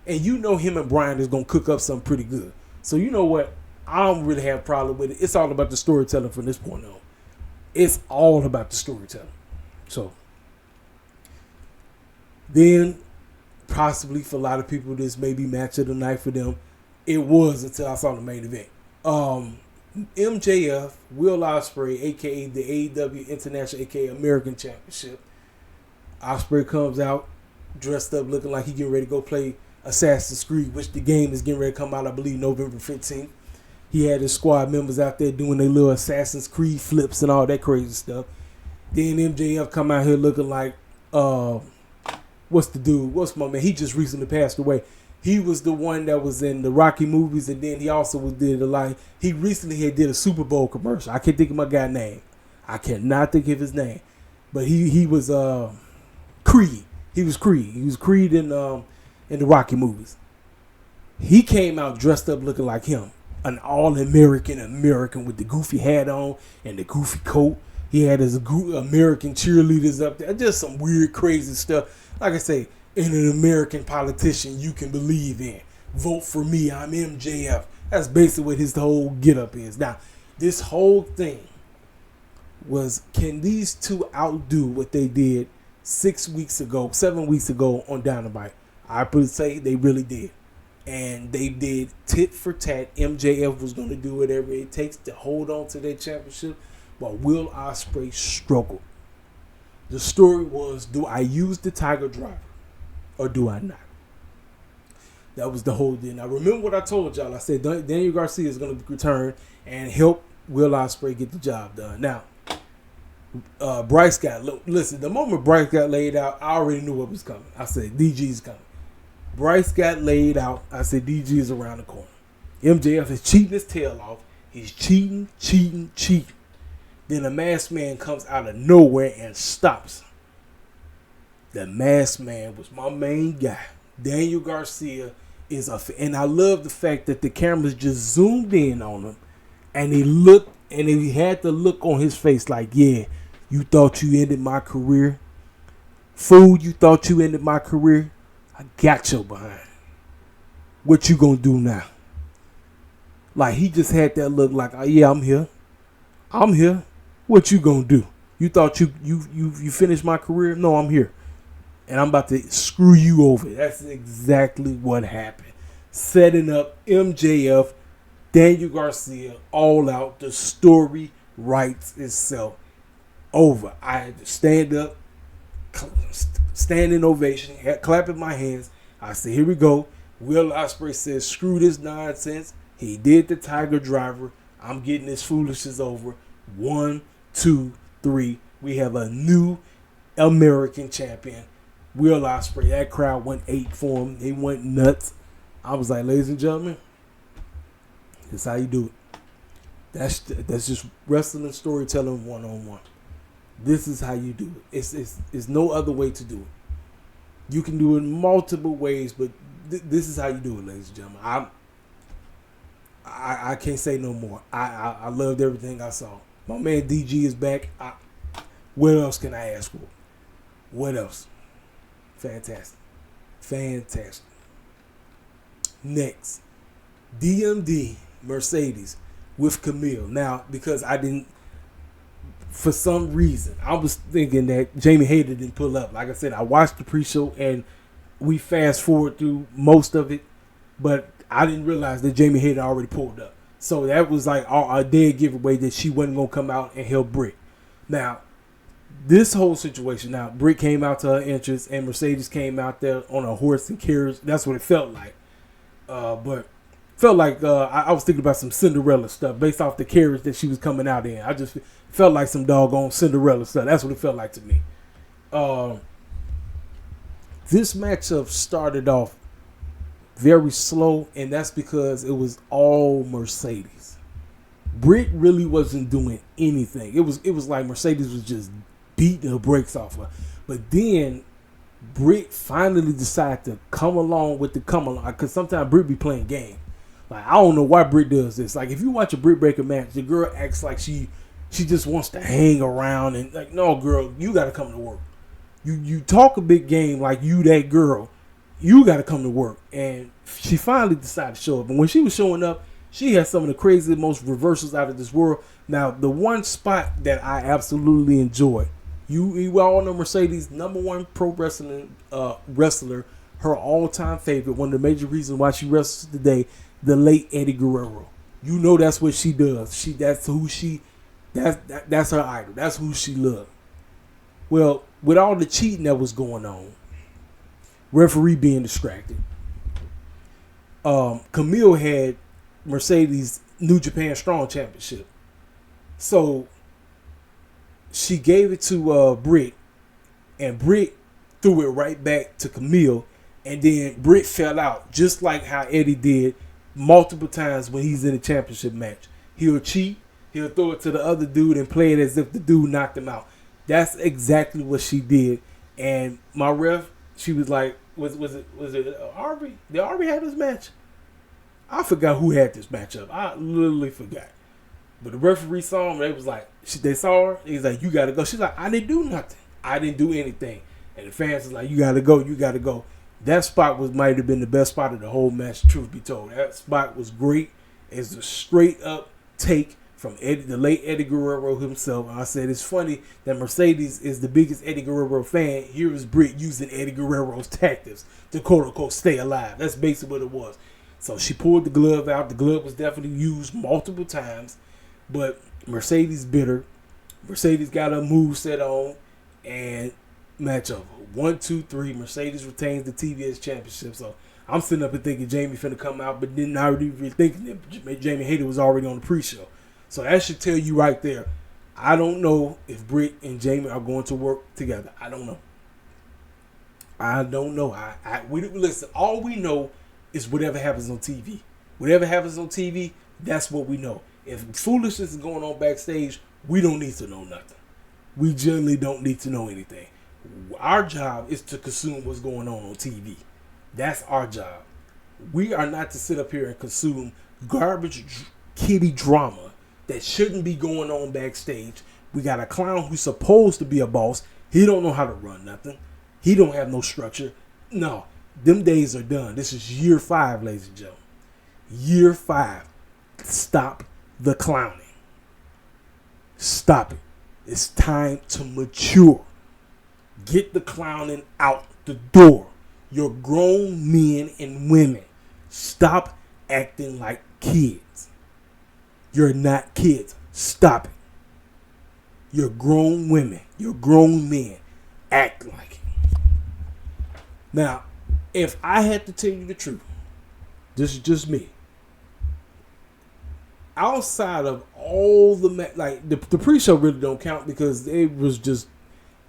And you know him and Bryan is going to cook up something pretty good. So you know what? I don't really have a problem with it. It's all about the storytelling from this point on. It's all about the storytelling. So then possibly for a lot of people this may be match of the night for them. It was until I saw the main event. MJF, Will Ospreay, a.k.a. the AEW International, a.k.a. American Championship. Ospreay comes out dressed up looking like he getting ready to go play Assassin's Creed, which the game is getting ready to come out, I believe, November 15th. He had his squad members out there doing their little Assassin's Creed flips and all that crazy stuff. Then MJF come out here looking like, what's the dude? What's my man? He just recently passed away. He was the one that was in the Rocky movies, and then he also he recently did a Super Bowl commercial. I can't think of my guy's name. I cannot think of his name, but he was Creed. He was Creed. He was Creed in the Rocky movies. He came out dressed up looking like him, an all-American with the goofy hat on and the goofy coat. He had his American cheerleaders up there. Just some weird, crazy stuff. Like I say, in an American politician you can believe in. Vote for me. I'm MJF. That's basically what his whole get-up is. Now, this whole thing was, can these two outdo what they did 7 weeks ago on Dynamite? I would say they really did. And they did tit for tat. MJF was going to do whatever it takes to hold on to their championship, while Will Ospreay struggled. The story was, do I use the Tiger Driver or do I not? That was the whole deal. Now, remember what I told y'all. I said Daniel Garcia is going to return and help Will Ospreay get the job done. Now, Bryce listen, the moment Bryce got laid out, I already knew what was coming. I said, DG's coming. Bryce got laid out. I said, DG is around the corner. MJF is cheating his tail off. He's cheating. Then the masked man comes out of nowhere and stops him. The masked man was my main guy. Daniel Garcia is and I love the fact that the cameras just zoomed in on him, and he looked, and he had the look on his face like, yeah, you thought you ended my career? Fool, you thought you ended my career? I got your behind. What you gonna do now? Like, he just had that look like, oh, yeah, I'm here. What you gonna do? You thought you finished my career? No, I'm here. And I'm about to screw you over. That's exactly what happened. Setting up MJF, Daniel Garcia, all out. The story writes itself. Over. I had to stand up, standing ovation, clapping my hands. I said, here we go. Will Ospreay says, screw this nonsense. He did the Tiger Driver. I'm getting this foolishness over. 1, 2, 3. We have a new American champion. Will Ospreay. That crowd went 8 for him. They went nuts. I was like, ladies and gentlemen, that's how you do it. That's just wrestling storytelling 1-on-1. This is how you do it. It's no other way to do it. You can do it multiple ways, but this is how you do it, ladies and gentlemen. I can't say no more. I loved everything I saw. My man DG is back. What else can I ask for? What else? Fantastic. Next, DMD Mercedes with Camille. Now, because for some reason, I was thinking that Jamie Hayter didn't pull up. Like I said, I watched the pre-show and we fast forward through most of it, but I didn't realize that Jamie Hayter already pulled up. So that was like a dead giveaway that she wasn't going to come out and help Britt. Now, this whole situation, Britt came out to her entrance and Mercedes came out there on a horse and carriage. That's what it felt like. But felt like I was thinking about some Cinderella stuff based off the carriage that she was coming out in. I just felt like some doggone Cinderella stuff. That's what it felt like to me. This matchup started off very slow, and that's because it was all Mercedes. Britt really wasn't doing anything. It was like Mercedes was just beating her brakes off her. But then Britt finally decided to come along with the come along, because sometimes Britt be playing game. Like, I don't know why Britt does this. Like, if you watch a Britt Baker match, the girl acts like she just wants to hang around, and like, no, girl, you got to come to work. You talk a big game like you that girl. You got to come to work. And she finally decided to show up. And when she was showing up, she had some of the craziest, most reversals out of this world. Now, the one spot that I absolutely enjoyed, you all know Mercedes, #1 pro wrestling wrestler, her all-time favorite, one of the major reasons why she wrestles today, the late Eddie Guerrero. You know that's what she does. That's her idol. That's who she loved. Well, with all the cheating that was going on, referee being distracted, Camille had Mercedes New Japan Strong Championship. So she gave it to Britt, and Britt threw it right back to Camille, and then Britt fell out, just like how Eddie did multiple times when he's in a championship match. He'll cheat, he'll throw it to the other dude and play it as if the dude knocked him out. That's exactly what she did. And my ref, she was like, was it Arby? Did Arby have this match? I forgot who had this matchup. I literally forgot. But the referee saw him. They was like, they saw her. He's like, you got to go. She's like, I didn't do nothing. I didn't do anything. And the fans was like, you got to go. You got to go. That spot might have been the best spot of the whole match, truth be told. That spot was great. It's a straight up take from the late Eddie Guerrero himself. And I said, it's funny that Mercedes is the biggest Eddie Guerrero fan. Here is Britt using Eddie Guerrero's tactics to quote unquote stay alive. That's basically what it was. So she pulled the glove out. The glove was definitely used multiple times. But Mercedes bit her. Mercedes got her move set on. And match over. 1, 2, 3. Mercedes retains the TBS championship. So I'm sitting up and thinking Jamie finna come out. But then I already thinking that Jamie Hayter was already on the pre-show. So that should tell you right there. I don't know if Britt and Jamie are going to work together. I don't know. Listen, all we know is whatever happens on TV. Whatever happens on TV, that's what we know. If foolishness is going on backstage, we don't need to know nothing. We generally don't need to know anything. Our job is to consume what's going on TV. That's our job. We are not to sit up here and consume garbage kiddie drama that shouldn't be going on backstage. We got a clown who's supposed to be a boss. He don't know how to run nothing. He don't have no structure. No, them days are done. This is year 5, ladies and gentlemen. Year 5. Stop the clowning. Stop it. It's time to mature. Get the clowning out the door. You're grown men and women. Stop acting like kids. You're not kids. Stop it. You're grown women. You're grown men. Act like it. Now, if I had to tell you the truth, this is just me. Outside of all the the pre-show really don't count because it was just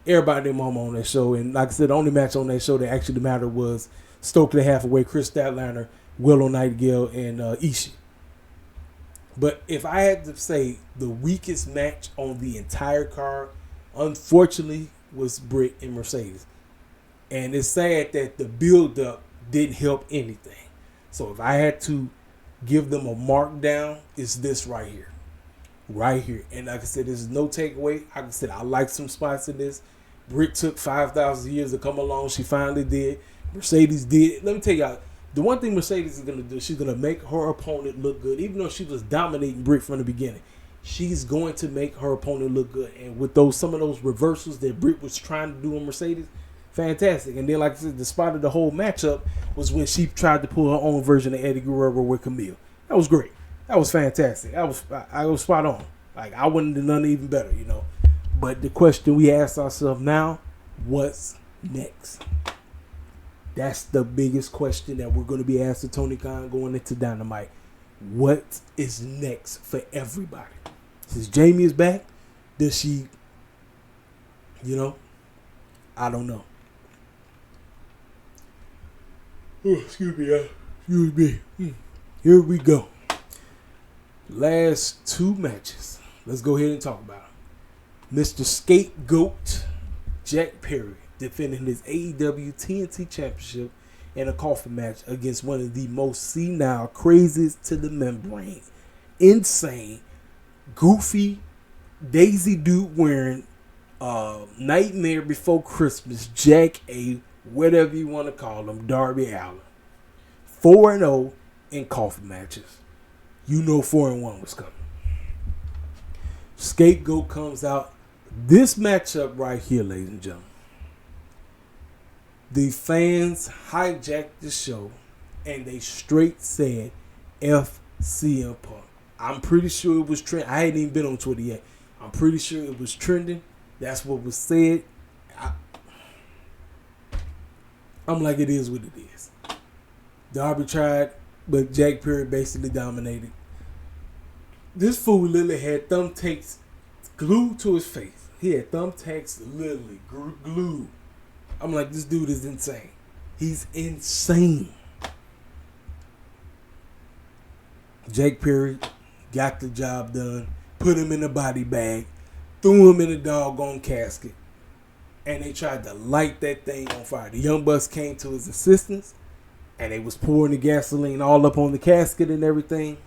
everybody and mama on that show. And like I said, the only match on that show that actually mattered was Stoke the Halfway, Chris Statlander, Willow Nightingale, and Ishii. But if I had to say the weakest match on the entire card, unfortunately, was Britt and Mercedes. And it's sad that the build-up didn't help anything. So if I had to give them a markdown, it's this right here. Right here. And like I said, there's no takeaway. Like I said, I like some spots in this. Britt took 5,000 years to come along. She finally did. Mercedes did. Let me tell y'all, the one thing Mercedes is going to do, she's going to make her opponent look good. Even though she was dominating Britt from the beginning, she's going to make her opponent look good. And with some of those reversals that Britt was trying to do on Mercedes, fantastic. And then, like I said, the spot of the whole matchup was when she tried to pull her own version of Eddie Guerrero with Camille. That was great. That was fantastic. I was spot on. Like, I wouldn't have done even better, you know. But the question we ask ourselves now, what's next? That's the biggest question that we're going to be asking Tony Khan going into Dynamite. What is next for everybody? Since Jamie is back, does she, I don't know. Oh, excuse me. Here we go. Last 2 matches. Let's go ahead and talk about them. Mr. Scapegoat Jack Perry defending his AEW TNT Championship in a coffin match against one of the most senile, craziest to the membrane, insane, goofy, Daisy dude wearing Nightmare Before Christmas, Jack A, whatever you want to call him, Darby Allin. 4-0 in coffin matches. 4-1 was coming. Scapegoat comes out. This matchup right here, ladies and gentlemen. The fans hijacked the show and they straight said F CM Punk. I'm pretty sure it was trending. I hadn't even been on Twitter yet. I'm pretty sure it was trending. That's what was said. I'm like, it is what it is. Darby tried, but Jack Perry basically dominated. This fool literally had thumbtacks glued to his face. He had thumbtacks literally glued. I'm like, this dude is insane. He's insane. Jack Perry got the job done. put him in a body bag, threw him in a doggone casket, and they tried to light that thing on fire. The Young Bucks came to his assistance, and they was pouring the gasoline all up on the casket and everything.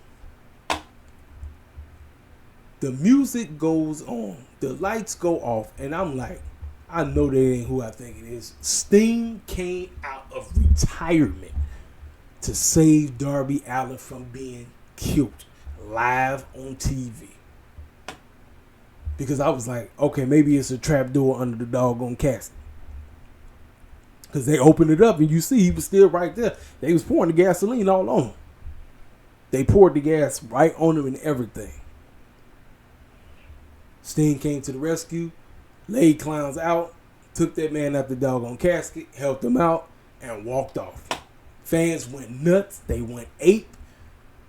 The music goes on. The lights go off, and I'm like, I know that ain't who I think it is. Sting came out of retirement to save Darby Allin from being killed live on TV. Because I was like, okay, maybe it's a trap door under the doggone casket. Because they opened it up, and you see he was still right there. They was pouring the gasoline all on him. They poured the gas right on him and everything. Sting came to the rescue, laid clowns out, took that man out the doggone casket, helped him out, and walked off. Fans went nuts. They went ape.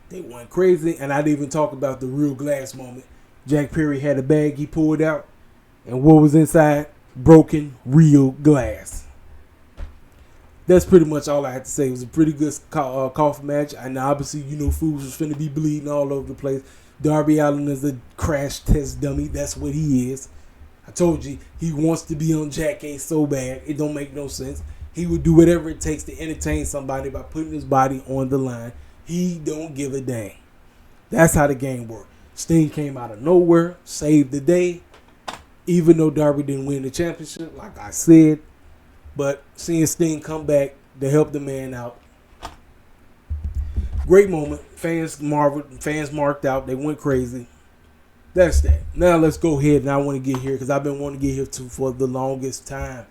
They went crazy. And I didn't even talk about the real glass moment. Jack Perry had a bag he pulled out, and what was inside? Broken real glass. That's pretty much all I had to say. It was a pretty good coffin match. And obviously, fools was finna be bleeding all over the place. Darby Allin is a crash test dummy. That's what he is. I told you, he wants to be on Jack A so bad. It don't make no sense. He would do whatever it takes to entertain somebody by putting his body on the line. He don't give a dang. That's how the game works. Sting came out of nowhere, saved the day. Even though Darby didn't win the championship, like I said. But seeing Sting come back to help the man out. Great moment. Fans marveled. Fans marked out. They went crazy. That's that. Now let's go ahead, and I want to get here because I've been wanting to get here too for the longest time.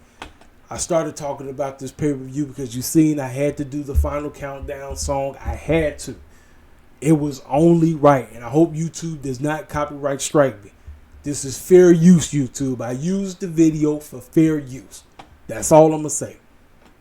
I started talking about this pay-per-view because you seen I had to do the final countdown song. I had to. It was only right, and I hope YouTube does not copyright strike me. This is fair use, YouTube. I used the video for fair use. That's all I'm going to say.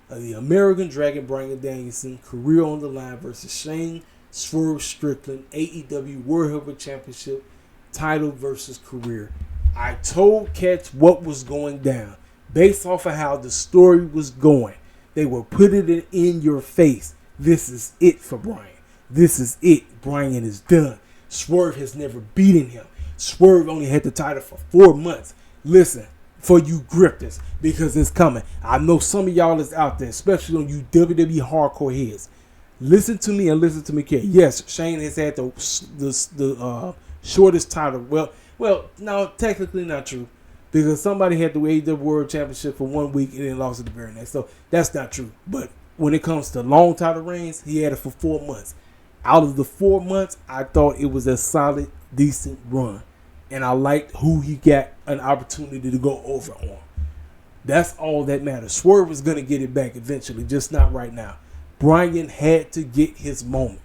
The American Dragon Bryan Danielson, career on the line versus Shane Swerve Strickland, AEW World Heavyweight Championship, title versus career. I told cats what was going down based off of how the story was going. They were putting it in your face. This is it for Bryan. This is it. Bryan is done. Swerve has never beaten him. Swerve only had the title for 4 months. Listen, for you grifters, because it's coming. I know some of y'all is out there, especially on you WWE hardcore heads. Listen to me and listen to me carefully. Yes, Shane has had the shortest title. Well, no, technically not true, because somebody had the AEW World Championship for 1 week and then lost it the very next. So that's not true. But when it comes to long title reigns, he had it for 4 months. Out of the 4 months, I thought it was a solid, decent run. And I liked who he got an opportunity to go over on. That's all that matters. Swerve is going to get it back eventually, just not right now. Bryan had to get his moment.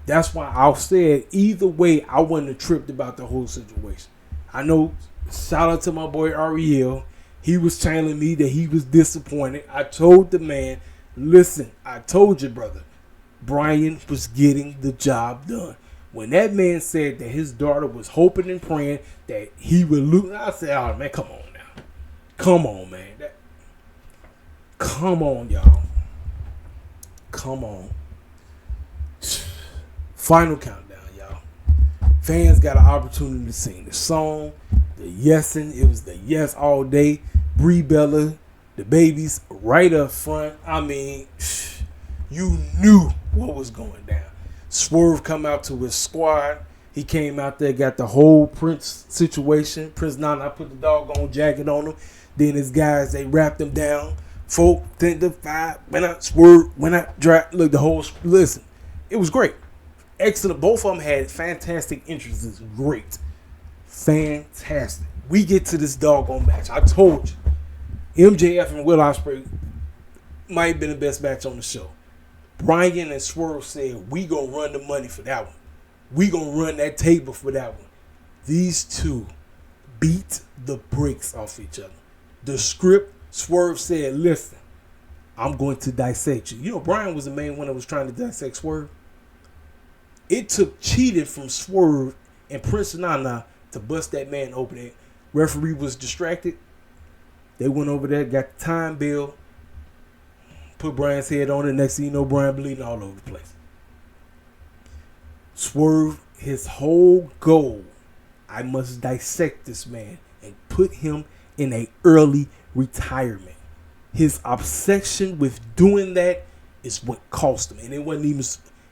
That's why I said either way, I wasn't tripped about the whole situation. I know, shout out to my boy Ariel. He was telling me that he was disappointed. I told the man, listen, I told you, brother, Bryan was getting the job done. When that man said that his daughter was hoping and praying that he would lose, I said, oh, man, come on now. Come on, man. Come on, y'all. Come on. Final countdown, y'all. Fans got an opportunity to sing the song, the yesing. It was the yes all day. Brie Bella, the babies right up front. I mean, you knew what was going down. Swerve come out to his squad. He came out there, got the whole Prince situation. Prince Nana put the doggone jacket on him. Then his guys, they wrapped him down. 4, 10 to 5, went out, Swerve, went out, dry. Look, the whole, listen, it was great. Excellent. Both of them had fantastic entrances. Great. Fantastic. We get to this doggone match. I told you. MJF and Will Ospreay might have been the best match on the show. Bryan and Swerve said, we gonna run the money for that one. We gonna run that table for that one. These two beat the brakes off each other. The script, Swerve said, listen, I'm going to dissect you. You know, Bryan was the main one that was trying to dissect Swerve. It took cheating from Swerve and Prince Nana to bust that man open. That referee was distracted. They went over there, got the time bill, put Bryan's head on it. Next thing you know, Bryan bleeding all over the place. Swerve, his whole goal, I must dissect this man and put him in a early retirement. His obsession with doing that is what cost him. And it wasn't even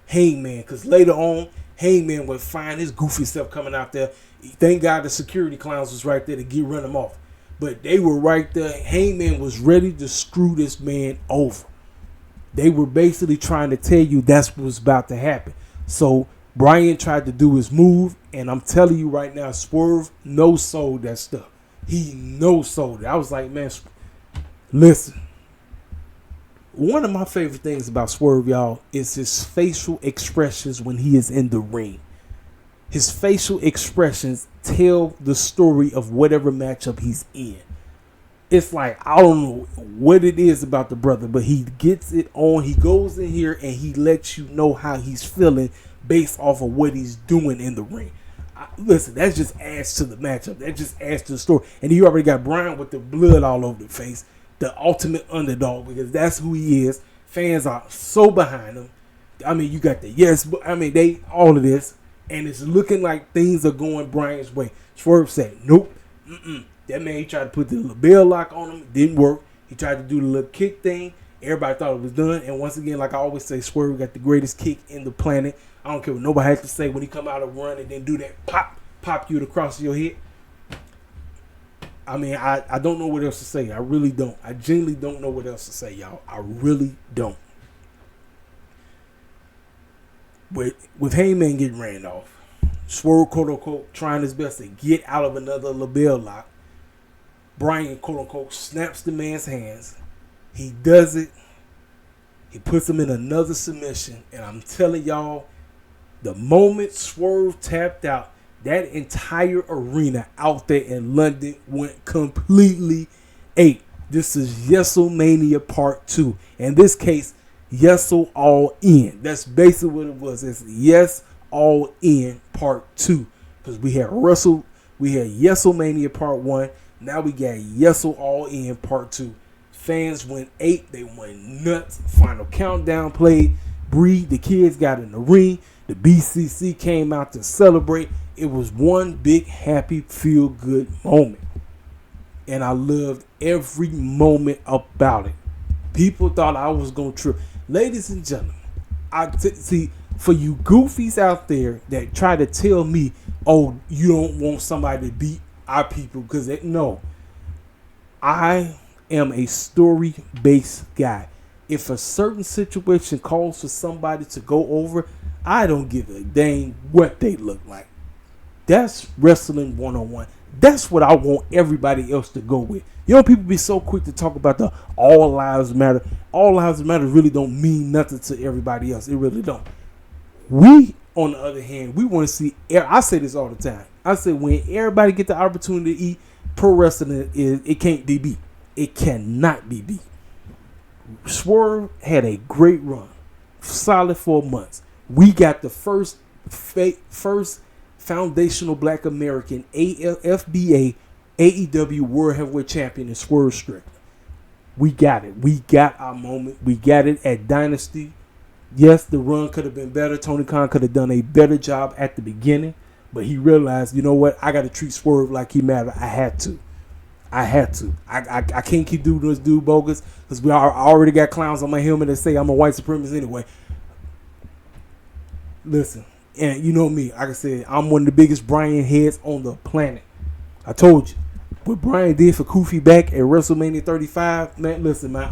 Hangman, because later on, Hangman would find his goofy self coming out there. Thank God the security clowns was right there to run him off. But they were right there. Hangman was ready to screw this man over. They were basically trying to tell you that's what was about to happen. So Bryan tried to do his move, and I'm telling you right now, Swerve no-sold that stuff. He no-sold it. I was like, man, listen. One of my favorite things about Swerve, y'all, is his facial expressions when he is in the ring. His facial expressions tell the story of whatever matchup he's in. It's like, I don't know what it is about the brother, but he gets it on. He goes in here and he lets you know how he's feeling based off of what he's doing in the ring. Listen, that just adds to the matchup. That just adds to the story. And you already got Bryan with the blood all over the face, the ultimate underdog, because that's who he is. Fans are so behind him. I mean, you got the yes, but I mean, they all of this, and it's looking like things are going Bryan's way. Swerve said, nope, That man, he tried to put the little bell lock on him. It didn't work. He tried to do the little kick thing. Everybody thought it was done. And once again, like I always say, Swerve got the greatest kick in the planet. I don't care what nobody has to say when he come out of run and then do that pop you across your head. I mean, I don't know what else to say. I really don't. I genuinely don't know what else to say, y'all. I really don't. With Heyman getting ran off, Swerve, quote unquote, trying his best to get out of another label lock. Bryan, quote unquote, snaps the man's hands. He does it. He puts him in another submission. And I'm telling y'all, the moment Swerve tapped out, that entire arena out there in London went completely ape. This is Yeselmania Part 2. In this case, Yesel All In. That's basically what it was. It's Yes All In Part 2. Because we had Yeselmania Part 1. Now we got Yesel All In Part 2. Fans went ape. They went nuts. Final countdown played. Bree, the kids got in the ring. The BCC came out to celebrate. It was one big, happy, feel-good moment. And I loved every moment about it. People thought I was going to trip. Ladies and gentlemen, see, for you goofies out there that try to tell me, oh, you don't want somebody to beat our people, because no. I am a story-based guy. If a certain situation calls for somebody to go over, I don't give a dang what they look like. That's wrestling 101. That's what I want everybody else to go with. You know, people be so quick to talk about the all lives matter. All lives matter really don't mean nothing to everybody else. It really don't. We, on the other hand, we want to see. I say this all the time. I say when everybody get the opportunity to eat, pro wrestling it can't be beat. It cannot be beat. Swerve had a great run, solid 4 months. We got the first foundational Black American FBA AEW World Heavyweight Champion in Swerve Strickland. We got it. We got our moment. We got it at Dynasty. Yes, the run could have been better. Tony Khan could have done a better job at the beginning, but he realized, you know what? I got to treat Swerve like he mattered. I had to. I can't keep doing this dude bogus, because I already got clowns on my helmet that say I'm a white supremacist anyway. Listen, and you know me. Like I said, I'm one of the biggest Bryan heads on the planet. I told you. What Bryan did for Kofi back at WrestleMania 35, man, listen, man.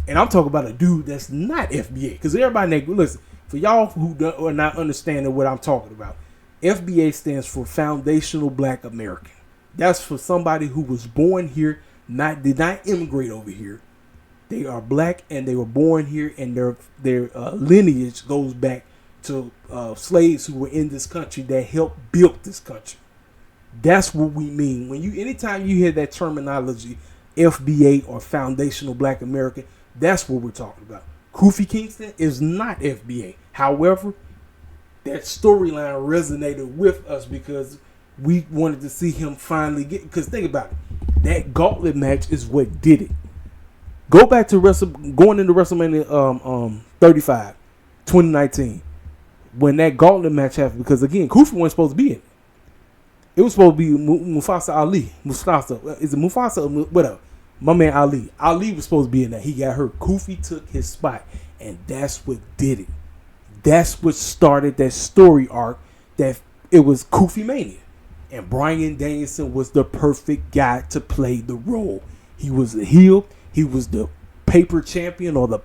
And I'm talking about a dude that's not FBA. Because everybody, listen, for y'all who are not understanding what I'm talking about, FBA stands for Foundational Black American. That's for somebody who was born here, did not immigrate over here. They are black and they were born here, and their lineage goes back to slaves who were in this country that helped build this country. That's what we mean. Anytime you hear that terminology, FBA or Foundational Black American, that's what we're talking about. Kofi Kingston is not FBA. However, that storyline resonated with us because we wanted to see him finally get. Because think about it, that gauntlet match is what did it. Go back to going into WrestleMania 2019, when that gauntlet match happened. Because again, Kofi wasn't supposed to be in it. It was supposed to be Mufasa Ali. Mufasa. Is it Mufasa or whatever? My man Ali. Ali was supposed to be in that. He got hurt. Kofi took his spot. And that's what did it. That's what started that story arc that it was Kofi Mania. And Bryan Danielson was the perfect guy to play the role. He was the heel. He was the paper champion or the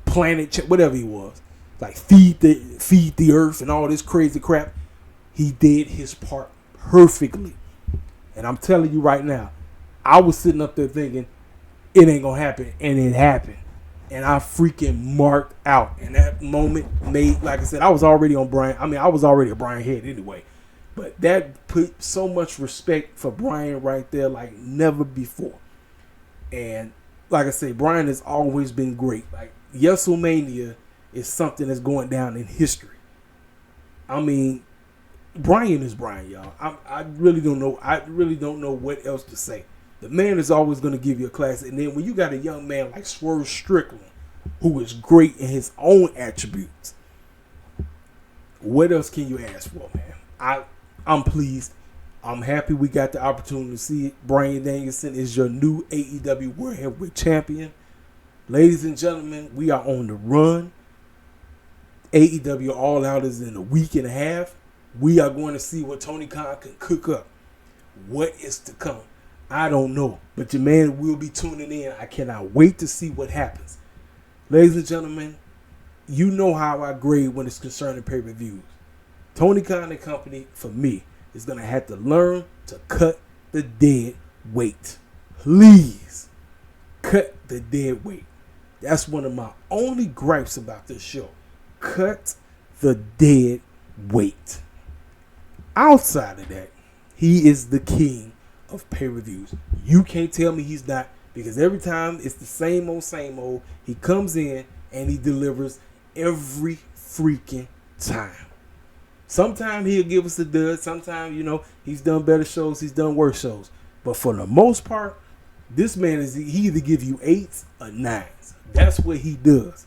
planet, whatever he was. Like feed the earth and all this crazy crap. He did his part perfectly. And I'm telling you right now, I was sitting up there thinking, it ain't gonna happen, and it happened. And I freaking marked out. And that moment made, like I said, I was already on Bryan. I mean, I was already a Bryan head anyway. But that put so much respect for Bryan right there like never before. And like I say, Bryan has always been great. Like, WrestleMania is something that's going down in history. I mean, Bryan is Bryan, y'all. I really don't know. I really don't know what else to say. The man is always going to give you a classic. And then when you got a young man like Swerve Strickland, who is great in his own attributes, what else can you ask for, man? I'm pleased. I'm happy we got the opportunity to see it. Bryan Danielson is your new AEW World Heavyweight Champion. Ladies and gentlemen, we are on the run. AEW All Out is in a week and a half. We are going to see what Tony Khan can cook up. What is to come? I don't know. But your man will be tuning in. I cannot wait to see what happens. Ladies and gentlemen, you know how I grade when it's concerning pay-per-views. Tony Khan and company, for me, is going to have to learn to cut the dead weight. Please, cut the dead weight. That's one of my only gripes about this show. Cut the dead weight. Outside of that, he is the king of pay-per-views. You can't tell me he's not, because every time it's the same old. He comes in and he delivers every freaking time. Sometimes he'll give us a dud. Sometimes, he's done better shows. He's done worse shows. But for the most part, this man he either give you 8s or 9s. That's what he does.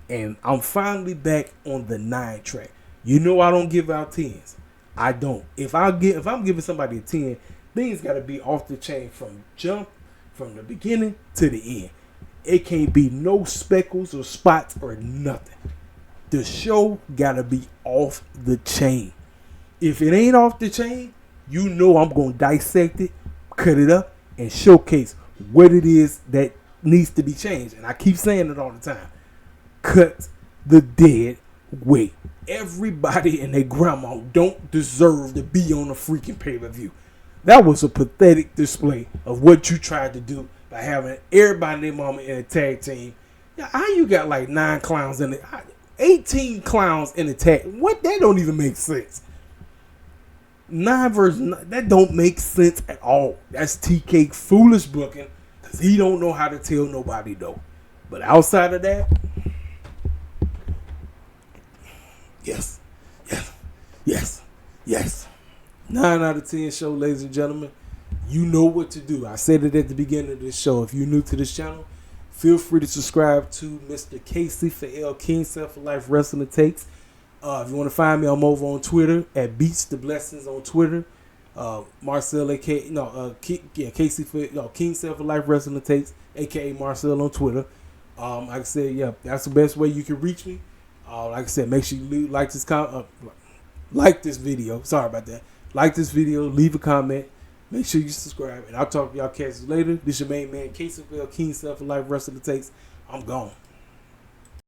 And I'm finally back on the 9 track. I don't give out 10s. I don't. If I'm giving somebody a 10, things got to be off the chain from the beginning to the end. It can't be no speckles or spots or nothing. The show got to be off the chain. If it ain't off the chain, I'm going to dissect it, cut it up, and showcase what it is that needs to be changed. And I keep saying it all the time. Cut the dead weight. Everybody and their grandma don't deserve to be on a freaking pay-per-view. That was a pathetic display of what you tried to do by having everybody and their mama in a tag team. How you got like 9 clowns in it? 18 clowns in a tag. What? That don't even make sense. 9 versus 9, that don't make sense at all. That's TK foolish booking, because he don't know how to tell nobody though. But outside of that, yes. 9 out of 10 show, ladies and gentlemen. You know what to do. I said it at the beginning of this show. If you're new to this channel, feel free to subscribe to Mr. Casey for L King Self for Life Wrestling Takes. If you want to find me, I'm over on Twitter at Beats the Blessings on Twitter. Marcel, Casey for King Self for Life Wrestling Takes, aka Marcel on Twitter. Like I said, that's the best way you can reach me. Like I said, make sure you like this video. Sorry about that. Like this video, leave a comment. Make sure you subscribe, and I'll talk to y'all cats later. This your main man, Casey for King Self for Life Wrestling Takes. I'm gone.